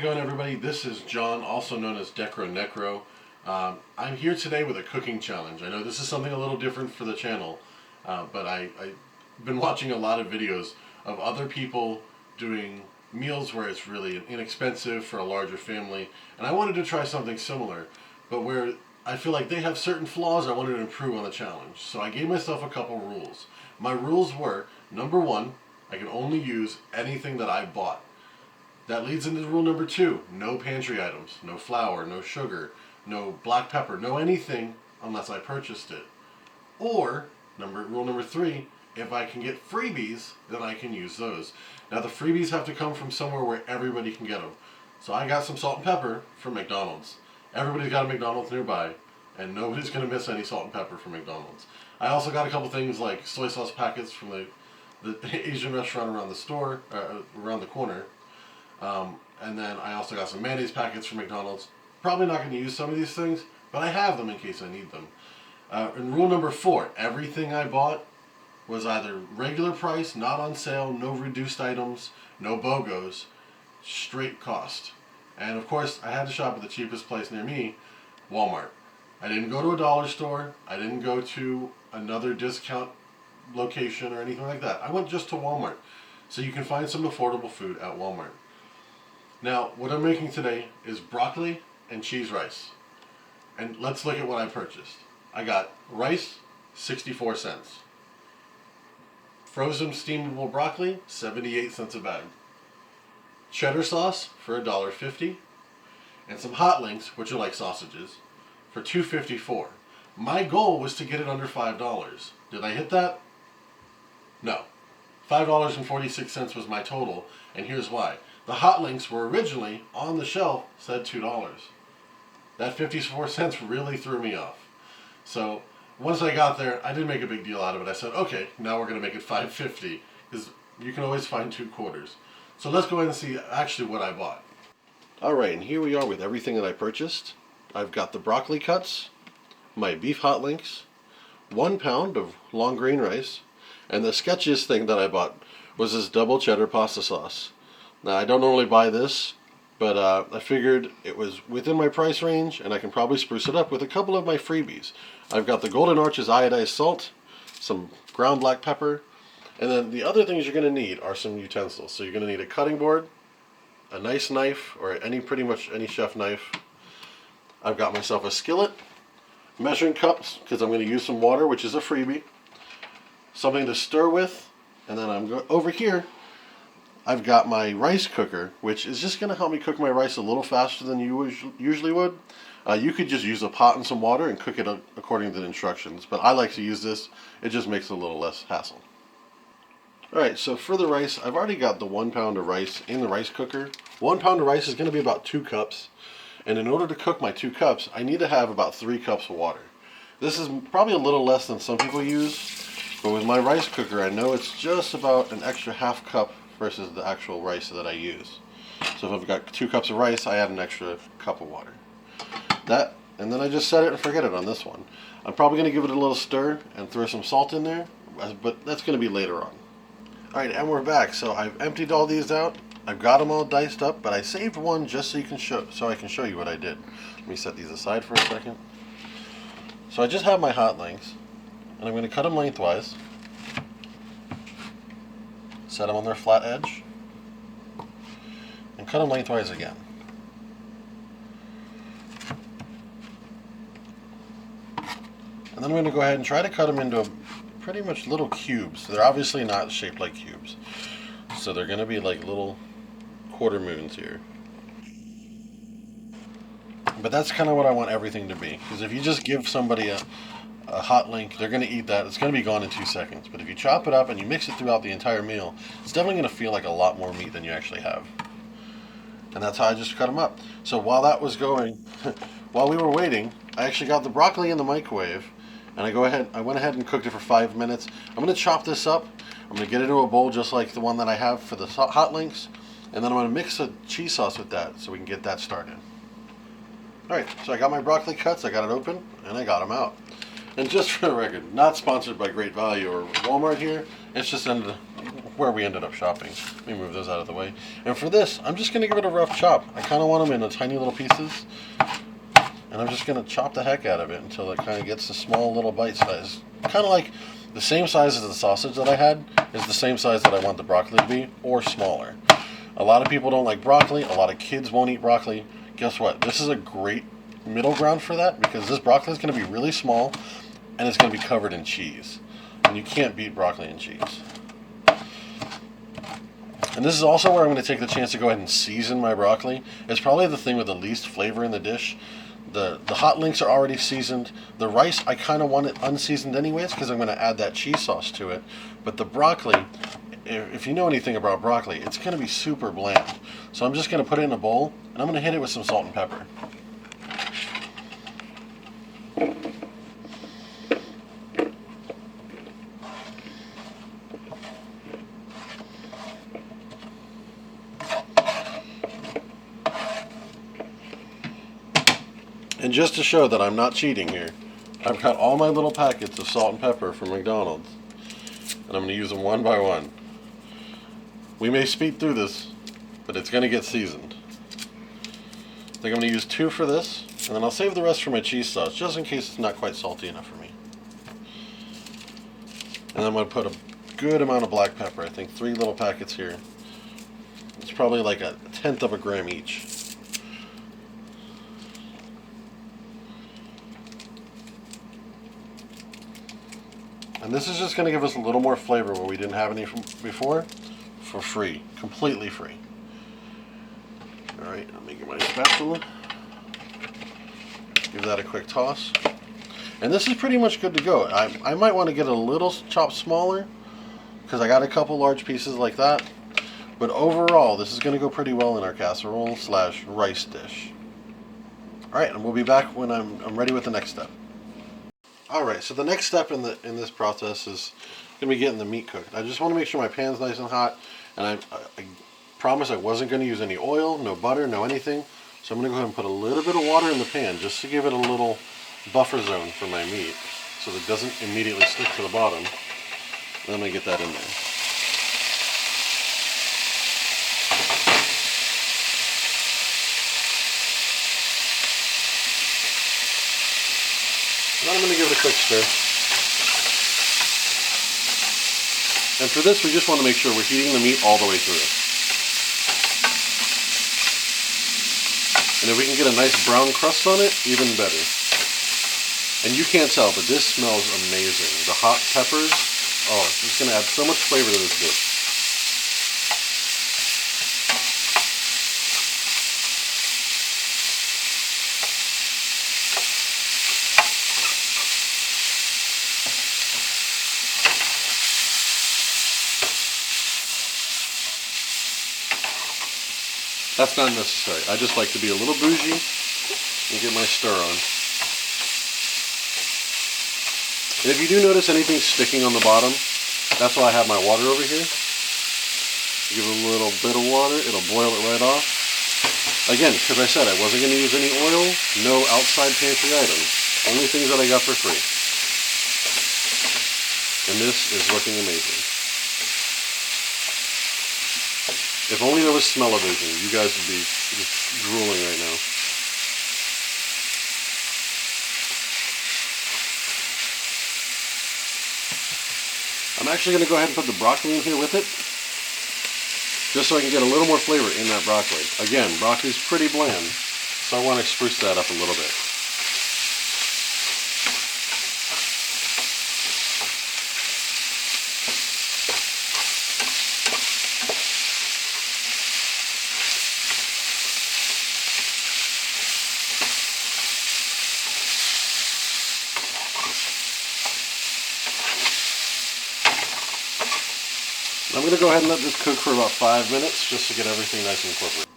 going, everybody? This is John, also known as DecroNecro. I'm here today with a cooking challenge. I know this is something a little different for the channel, but I've been watching a lot of videos of other people doing meals where it's really inexpensive for a larger family, and I wanted to try something similar, but where I feel like they have certain flaws I wanted to improve on the challenge. So I gave myself a couple rules. My rules were, number one, I can only use anything that I bought. That leads into rule number two, no pantry items, no flour, no sugar, no black pepper, no anything unless I purchased it. Or, rule number three, if I can get freebies, then I can use those. Now the freebies have to come from somewhere where everybody can get them. So I got some salt and pepper from McDonald's. Everybody's got a McDonald's nearby, and nobody's going to miss any salt and pepper from McDonald's. I also got a couple things like soy sauce packets from the Asian restaurant around the store, around the corner. And then I also got some mayonnaise packets from McDonald's. Probably not going to use some of these things, but I have them in case I need them. And rule number four, everything I bought was either regular price, not on sale, no reduced items, no BOGOs, straight cost. And of course, I had to shop at the cheapest place near me, Walmart. I didn't go to a dollar store. I didn't go to another discount location or anything like that. I went just to Walmart. So you can find some affordable food at Walmart. Now, what I'm making today is broccoli and cheese rice. And let's look at what I purchased. I got rice, 64 cents. Frozen steamable broccoli, 78 cents a bag. Cheddar sauce for $1.50. And some hot links, which are like sausages, for $2.54. My goal was to get it under $5. Did I hit that? No. $5.46 was my total, and here's why. The hot links were originally on the shelf, said $2. That 54 cents really threw me off. So once I got there, I didn't make a big deal out of it. I said, okay, now we're going to make it $5.50, because you can always find 2 quarters. So let's go ahead and see actually what I bought. Alright, and here we are with everything that I purchased. I've got the broccoli cuts, my beef hot links, 1 pound of long grain rice, and the sketchiest thing that I bought was this double cheddar pasta sauce. Now, I don't normally buy this, but I figured it was within my price range, and I can probably spruce it up with a couple of my freebies. I've got the Golden Arches iodized salt, some ground black pepper, and then the other things you're going to need are some utensils. So you're going to need a cutting board, a nice knife, or pretty much any chef knife. I've got myself a skillet, measuring cups, because I'm going to use some water, which is a freebie, something to stir with, and then over here, I've got my rice cooker, which is just going to help me cook my rice a little faster than you usually would. You could just use a pot and some water and cook it according to the instructions, but I like to use this. It just makes it a little less hassle. Alright, so for the rice, I've already got the 1 pound of rice in the rice cooker. 1 pound of rice is going to be about 2 cups, and in order to cook my 2 cups, I need to have about 3 cups of water. This is probably a little less than some people use, but with my rice cooker, I know it's just about an extra half cup versus the actual rice that I use. So if I've got 2 cups of rice, I add an extra cup of water. And then I just set it and forget it on this one. I'm probably going to give it a little stir and throw some salt in there, but that's going to be later on. Alright, and we're back. So I've emptied all these out. I've got them all diced up, but I saved one just so I can show you what I did. Let me set these aside for a second. So I just have my hot links, and I'm going to cut them lengthwise. Set them on their flat edge, and cut them lengthwise again. And then I'm going to go ahead and try to cut them into pretty much little cubes. They're obviously not shaped like cubes, so they're going to be like little quarter moons here. But that's kind of what I want everything to be, because if you just give somebody a hot link, they're going to eat that. It's going to be gone in 2 seconds. But if you chop it up and you mix it throughout the entire meal, it's definitely going to feel like a lot more meat than you actually have. And that's how I just cut them up. So while that was going, while we were waiting, I actually got the broccoli in the microwave, and I went ahead and cooked it for 5 minutes. I'm going to chop this up. I'm going to get it into a bowl just like the one that I have for the hot links, and then I'm going to mix a cheese sauce with that so we can get that started. Alright, so I got my broccoli cuts, I got it open, and I got them out. And just for the record, not sponsored by Great Value or Walmart here, it's just where we ended up shopping. Let me move those out of the way. And for this, I'm just going to give it a rough chop. I kind of want them in tiny little pieces. And I'm just going to chop the heck out of it until it kind of gets a small little bite size. Kind of like the same size as the sausage that I had is the same size that I want the broccoli to be, or smaller. A lot of people don't like broccoli. A lot of kids won't eat broccoli. Guess what? This is a great middle ground for that, because this broccoli is going to be really small and it's going to be covered in cheese. And you can't beat broccoli and cheese. And this is also where I'm going to take the chance to go ahead and season my broccoli. It's probably the thing with the least flavor in the dish. The hot links are already seasoned. The rice, I kind of want it unseasoned anyways because I'm going to add that cheese sauce to it. But the broccoli, if you know anything about broccoli, it's going to be super bland. So I'm just going to put it in a bowl and I'm going to hit it with some salt and pepper. And just to show that I'm not cheating here, I've got all my little packets of salt and pepper from McDonald's. And I'm going to use them one by one. We may speed through this, but it's going to get seasoned. I think I'm going to use 2 for this, and then I'll save the rest for my cheese sauce, just in case it's not quite salty enough for me. And I'm going to put a good amount of black pepper. I think 3 little packets here. It's probably like 1/10 of a gram each. And this is just going to give us a little more flavor where we didn't have any before, for free, completely free. Alright, let me get my spatula, give that a quick toss. And this is pretty much good to go. I might want to get a little chopped smaller, because I got a couple large pieces like that. But overall, this is going to go pretty well in our casserole / rice dish. Alright, and we'll be back when I'm ready with the next step. Alright, so the next step in this process is going to be getting the meat cooked. I just want to make sure my pan's nice and hot, and I promised I wasn't going to use any oil, no butter, no anything. So I'm going to go ahead and put a little bit of water in the pan just to give it a little buffer zone for my meat so that it doesn't immediately stick to the bottom. And I'm going to get that in there. Now I'm going to give it a quick stir. And for this, we just want to make sure we're heating the meat all the way through. And if we can get a nice brown crust on it, even better. And you can't tell, but this smells amazing. The hot peppers, oh, it's going to add so much flavor to this dish. That's not necessary. I just like to be a little bougie and get my stir on. And if you do notice anything sticking on the bottom, that's why I have my water over here. Give it a little bit of water, it'll boil it right off. Again, because I said I wasn't going to use any oil, no outside pantry items. Only things that I got for free. And this is looking amazing. If only there was smell-o-vision, you guys would be just drooling right now. I'm actually going to go ahead and put the broccoli in here with it, just so I can get a little more flavor in that broccoli. Again, broccoli's pretty bland, so I want to spruce that up a little bit. I'm going to go ahead and let this cook for about 5 minutes just to get everything nice and incorporated.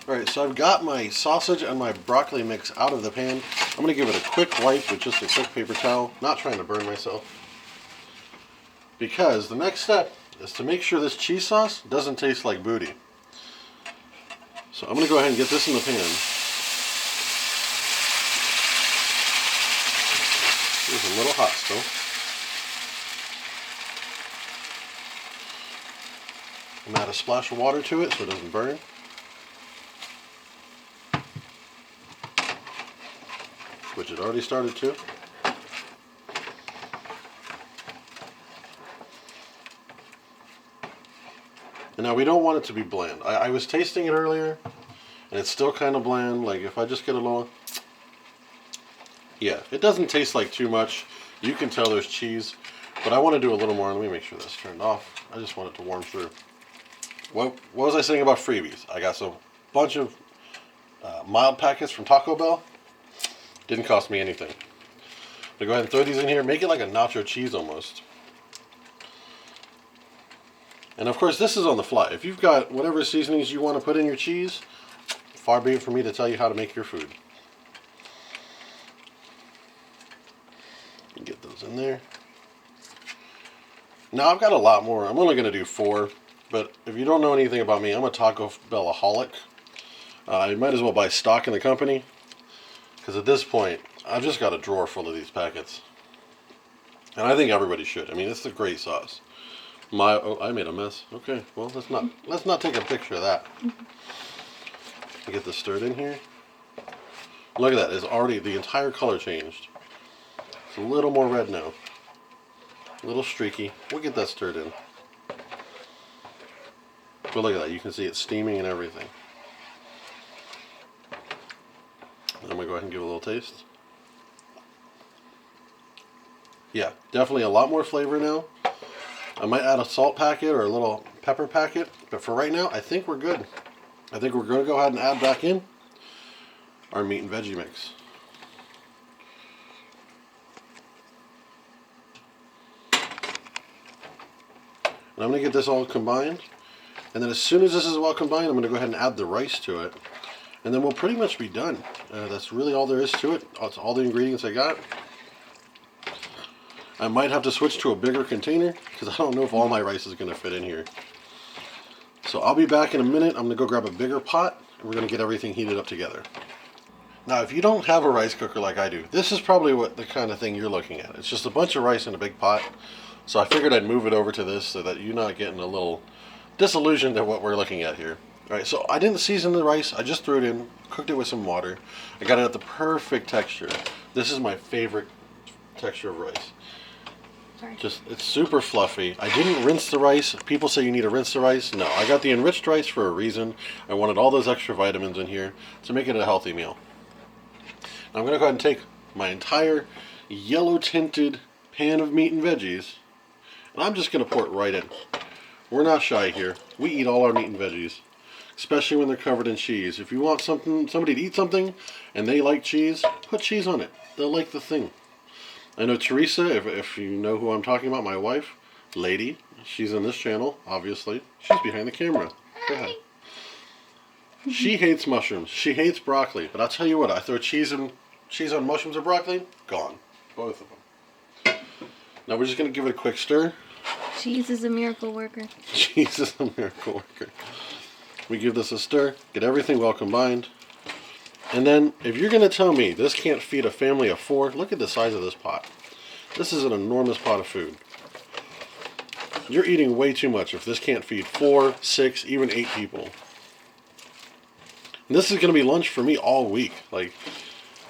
Alright, so I've got my sausage and my broccoli mix out of the pan. I'm going to give it a quick wipe with just a quick paper towel, not trying to burn myself. Because the next step is to make sure this cheese sauce doesn't taste like booty. So I'm going to go ahead and get this in the pan. It's a little hot still. I'm gonna add a splash of water to it so it doesn't burn. Which it already started to. And now we don't want it to be bland. I was tasting it earlier, and it's still kind of bland. Like if I just get a little, yeah, it doesn't taste like too much. You can tell there's cheese, but I want to do a little more. Let me make sure that's turned off. I just want it to warm through. What was I saying about freebies? I got a bunch of mild packets from Taco Bell. Didn't cost me anything. I'm gonna go ahead and throw these in here. Make it like a nacho cheese almost. And of course, this is on the fly. If you've got whatever seasonings you want to put in your cheese, far be it for me to tell you how to make your food. Get those in there. Now I've got a lot more. I'm only going to do 4, but if you don't know anything about me, I'm a Taco Bell-aholic. You might as well buy stock in the company, because at this point, I've just got a drawer full of these packets. And I think everybody should. I mean, it's a great sauce. Oh, I made a mess. Okay, well, let's not take a picture of that. Get this stirred in here. Look at that. It's already, the entire color changed. It's a little more red now. A little streaky. We'll get that stirred in. But look at that. You can see it steaming and everything. I'm going to go ahead and give it a little taste. Yeah, definitely a lot more flavor now. I might add a salt packet or a little pepper packet, but for right now, I think we're good. I think we're going to go ahead and add back in our meat and veggie mix. And I'm going to get this all combined. And then as soon as this is well combined, I'm going to go ahead and add the rice to it. And then we'll pretty much be done. That's really all there is to it. That's all the ingredients I got. I might have to switch to a bigger container because I don't know if all my rice is going to fit in here. So I'll be back in a minute. I'm going to go grab a bigger pot and we're going to get everything heated up together. Now if you don't have a rice cooker like I do, this is probably what the kind of thing you're looking at. It's just a bunch of rice in a big pot. So I figured I'd move it over to this so that you're not getting a little disillusioned at what we're looking at here. Alright, so I didn't season the rice. I just threw it in, cooked it with some water. I got it at the perfect texture. This is my favorite texture of rice. Just, it's super fluffy. I didn't rinse the rice. People say you need to rinse the rice. No, I got the enriched rice for a reason. I wanted all those extra vitamins in here to make it a healthy meal. Now I'm going to go ahead and take my entire yellow tinted pan of meat and veggies, and I'm just going to pour it right in. We're not shy here. We eat all our meat and veggies, especially when they're covered in cheese. If you want somebody to eat something and they like cheese, put cheese on it. They'll like the thing. I know Teresa, if you know who I'm talking about, my wife, Lady, she's in this channel, obviously. She's behind the camera. Go ahead. She hates mushrooms. She hates broccoli. But I'll tell you what, I throw cheese on mushrooms or broccoli, gone. Both of them. Now we're just going to give it a quick stir. Cheese is a miracle worker. Cheese is a miracle worker. We give this a stir, get everything well combined. And then, if you're going to tell me this can't feed a family of 4, look at the size of this pot. This is an enormous pot of food. You're eating way too much if this can't feed 4, 6, even 8 people. And this is going to be lunch for me all week. Like,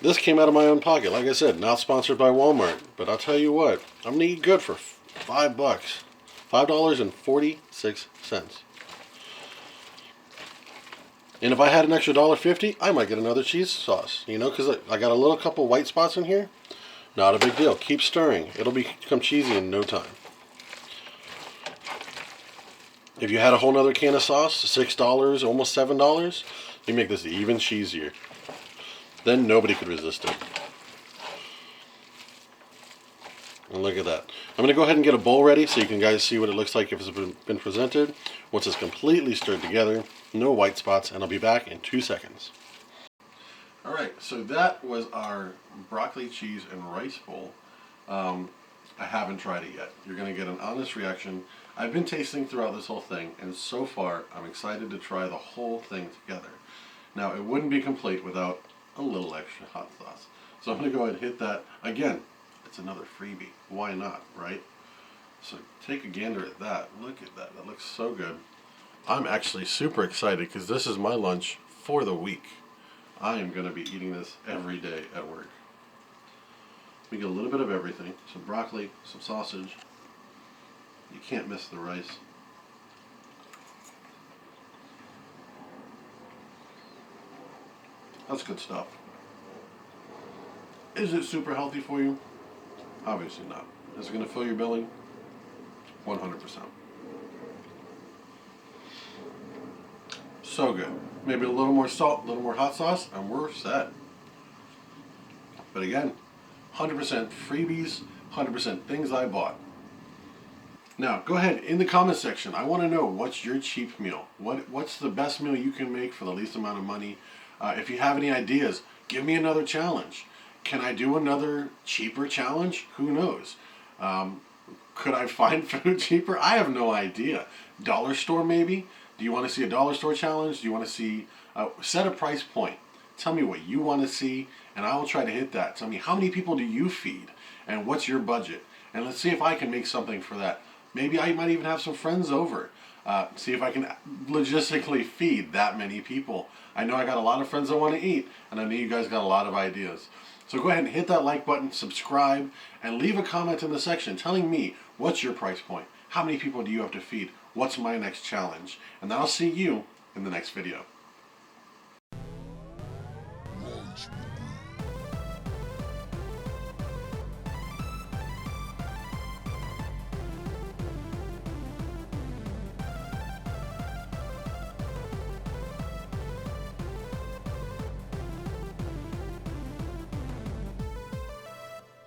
this came out of my own pocket. Like I said, not sponsored by Walmart. But I'll tell you what, I'm going to eat good for $5. $5.46. And if I had an extra $1.50, I might get another cheese sauce, you know, because I got a little couple white spots in here. Not a big deal. Keep stirring. It'll become cheesy in no time. If you had a whole nother can of sauce, $6, almost $7, you make this even cheesier. Then nobody could resist it. And look at that. I'm going to go ahead and get a bowl ready so you can guys see what it looks like if it's been presented. Once it's completely stirred together, no white spots, and I'll be back in 2 seconds. Alright, so that was our broccoli, cheese, and rice bowl. I haven't tried it yet. You're going to get an honest reaction. I've been tasting throughout this whole thing, and so far I'm excited to try the whole thing together. Now, it wouldn't be complete without a little extra hot sauce. So I'm going to go ahead and hit that. Again, it's another freebie. Why not, right? So take a gander at that. Look at that. That looks so good. I'm actually super excited because this is my lunch for the week. I am going to be eating this every day at work. We get a little bit of everything. Some broccoli, some sausage. You can't miss the rice. That's good stuff. Is it super healthy for you? Obviously not. Is it going to fill your belly? 100%. So good. Maybe a little more salt, a little more hot sauce, and we're set. But again, 100% freebies, 100% things I bought. Now, go ahead in the comment section. I want to know, what's your cheap meal? What's the best meal you can make for the least amount of money? If you have any ideas, give me another challenge. Can I do another cheaper challenge? Who knows? Could I find food cheaper? I have no idea. Dollar store maybe? Do you want to see a dollar store challenge? Do you want to see, set a price point. Tell me what you want to see, and I will try to hit that. Tell me, how many people do you feed, and what's your budget? And let's see if I can make something for that. Maybe I might even have some friends over. See if I can logistically feed that many people. I know I got a lot of friends that want to eat, and I know you guys got a lot of ideas. So go ahead and hit that like button, subscribe, and leave a comment in the section telling me, what's your price point? How many people do you have to feed? What's my next challenge? And then I'll see you in the next video.